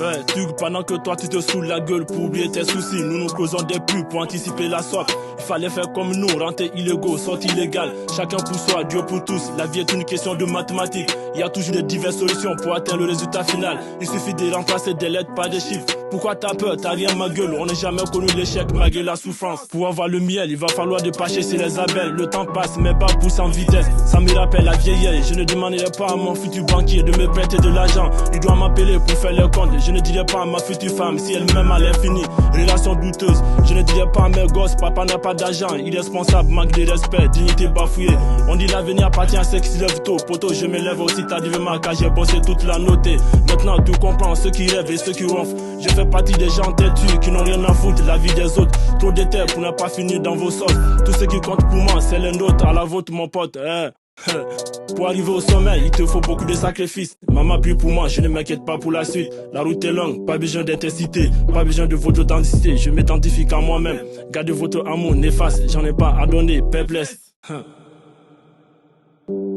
Ouais, tu pendant que toi tu te saoules la gueule pour oublier tes soucis. Nous nous causons des pubs pour anticiper la soif. Il fallait faire comme nous, rentrer illégaux, sortir illégal. Chacun pour soi, Dieu pour tous. La vie est une question de mathématiques. Il y a toujours de diverses solutions pour atteindre le résultat final. Il suffit de remplacer des lettres par des chiffres. Pourquoi t'as peur? T'as rien ma gueule. On n'a jamais connu l'échec malgré la souffrance. Pour avoir le miel, il va falloir dépêcher chez les abeilles. Le temps passe mais pas pousse en vitesse. Ça me rappelle la vieillesse. Je ne demanderai pas à mon futur banquier de me prêter de l'argent. Il doit m'appeler pour faire les comptes. Je ne dirai pas à ma future femme si elle m'aime à l'infini. Relation douteuse. Je ne dirai pas à mes gosses, papa n'a pas d'argent. Irresponsable, manque de respect, dignité bafouée. On dit l'avenir appartient à ceux qui se lèvent tôt. Poto, je me lève aussi tardivement car j'ai bossé toute la notée. Maintenant tu comprends ceux qui rêvent et ceux qui ronflent. Je fais partie des gens têtus qui n'ont rien à foutre la vie des autres. Trop d'éther pour ne pas finir dans vos sauces. Tout ce qui compte pour moi c'est les nôtres. À la vôtre mon pote. Pour arriver au sommet, il te faut beaucoup de sacrifices. Maman prie pour moi, je ne m'inquiète pas pour la suite. La route est longue, pas besoin d'intensité, pas besoin de votre authenticité. Je m'identifie qu'à moi-même. Gardez votre amour néfaste, j'en ai pas à donner, perplexe.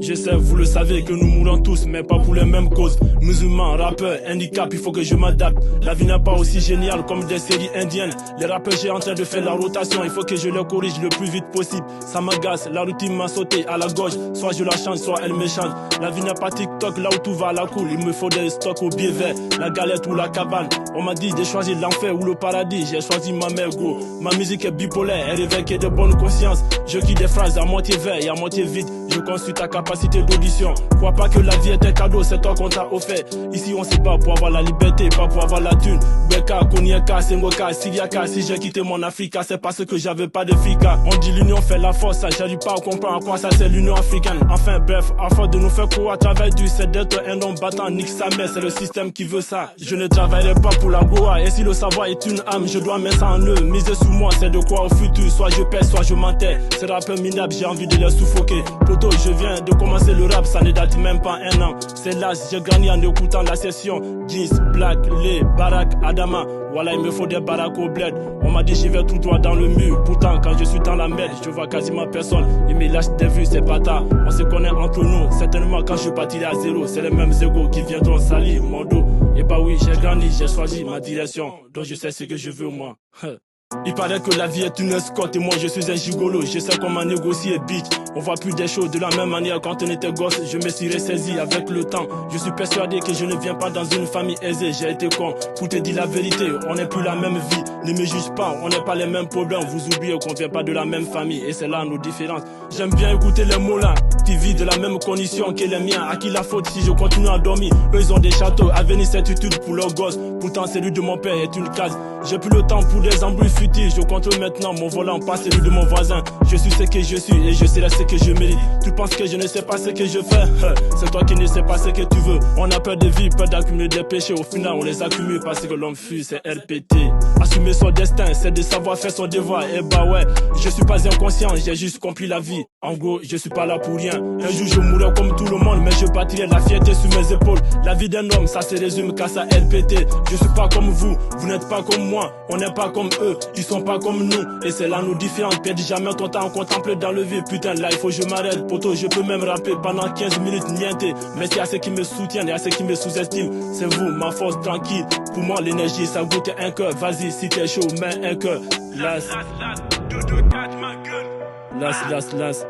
Je sais, vous le savez que nous mourons tous, mais pas pour les mêmes causes. Musulmans, rappeurs, handicap, il faut que je m'adapte. La vie n'est pas aussi géniale comme des séries indiennes. Les rappeurs, j'ai en train de faire la rotation, il faut que je les corrige le plus vite possible. Ça m'agace, la routine m'a sauté à la gauche. Soit je la change, soit elle me change. La vie n'est pas TikTok, là où tout va à la cool. Il me faut des stocks au biais vert, la galette ou la cabane. On m'a dit de choisir l'enfer ou le paradis. J'ai choisi ma mère, gros. Ma musique est bipolaire, elle réveille de bonne conscience. Je quitte des phrases à moitié vert et à moitié vide. Je construis ta capacité d'audition. Crois pas que la vie est un cadeau, c'est toi qu'on t'a offert. Ici on se bat pour avoir la liberté, pas pour avoir la thune. Beka, Konyaka, Sengoka, Siriaka. Si j'ai quitté mon Afrique, c'est parce que j'avais pas de fika. On dit l'union fait la force, ça j'arrive pas à comprendre à quoi ça c'est l'union africaine. Enfin bref, à force de nous faire courir à travers du c'est d'être un homme battant, nique sa mère, c'est le système qui veut ça. Je ne travaillerai pas pour la gloire, et si le savoir est une âme, je dois mettre ça en eux. Miser sur moi, c'est de quoi au futur, soit je perds, soit je m'enterre. Ces rappeurs minables, j'ai envie de les suffoquer. Poto, je viens de commencer le rap, ça ne date même pas un an. C'est là, j'ai grandi en écoutant la session. Jeans, Black, Lé, Barak, Adama. Voilà, il me faut des baraques au bled. On m'a dit j'y vais tout droit dans le mur. Pourtant, quand je suis dans la merde, je vois quasiment personne. Ils me lâchent des vues, c'est bâtard. On se connaît entre nous. Certainement, quand je partirai à zéro, c'est les mêmes égos qui viendront salir mon dos. Et bah oui, j'ai grandi, j'ai choisi ma direction. Donc je sais ce que je veux, moi. Il paraît que la vie est une escorte et moi je suis un gigolo. Je sais comment négocier, bitch. On voit plus des choses de la même manière quand on était gosse. Je me suis ressaisi avec le temps. Je suis persuadé que je ne viens pas dans une famille aisée. J'ai été con, pour te dire la vérité. On n'est plus la même vie, ne me juge pas. On n'est pas les mêmes problèmes. Vous oubliez qu'on vient pas de la même famille. Et c'est là nos différences. J'aime bien écouter les mots là qui vivent de la même condition que les miens. À qui la faute si je continue à dormir? Eux ils ont des châteaux, avenir certitude pour leurs gosses. Pourtant celui de mon père est une case. J'ai plus le temps pour des embrouilles futiles. Je contrôle maintenant mon volant, pas celui de mon voisin. Je suis ce que je suis et je serai ce que je mérite. Tu penses que je ne sais pas ce que je fais? C'est toi qui ne sais pas ce que tu veux. On a peur de vie, peur d'accumuler des péchés. Au final on les accumule parce que l'homme fuit, c'est RPT. Assumer son destin, c'est de savoir faire son devoir. Et bah ouais, je suis pas inconscient, j'ai juste compris la vie. En gros, je suis pas là pour rien. Un jour je mourrai comme tout le monde, mais je bâtirai la fierté sur mes épaules. La vie d'un homme, ça se résume qu'à sa RPT. Je suis pas comme vous, vous n'êtes pas comme moi. On n'est pas comme eux, ils sont pas comme nous. Et c'est là nos différences. Perds jamais ton temps, contemple dans le vide. Putain, là il faut que je m'arrête. Poto, je peux même rapper pendant 15 minutes, niente. Merci à ceux qui me soutiennent et à ceux qui me sous-estiment. C'est vous, ma force tranquille. Pour moi, l'énergie, ça goûte un cœur. Vas-y, si t'es chaud, mets un cœur. Las, las.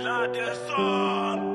La descente.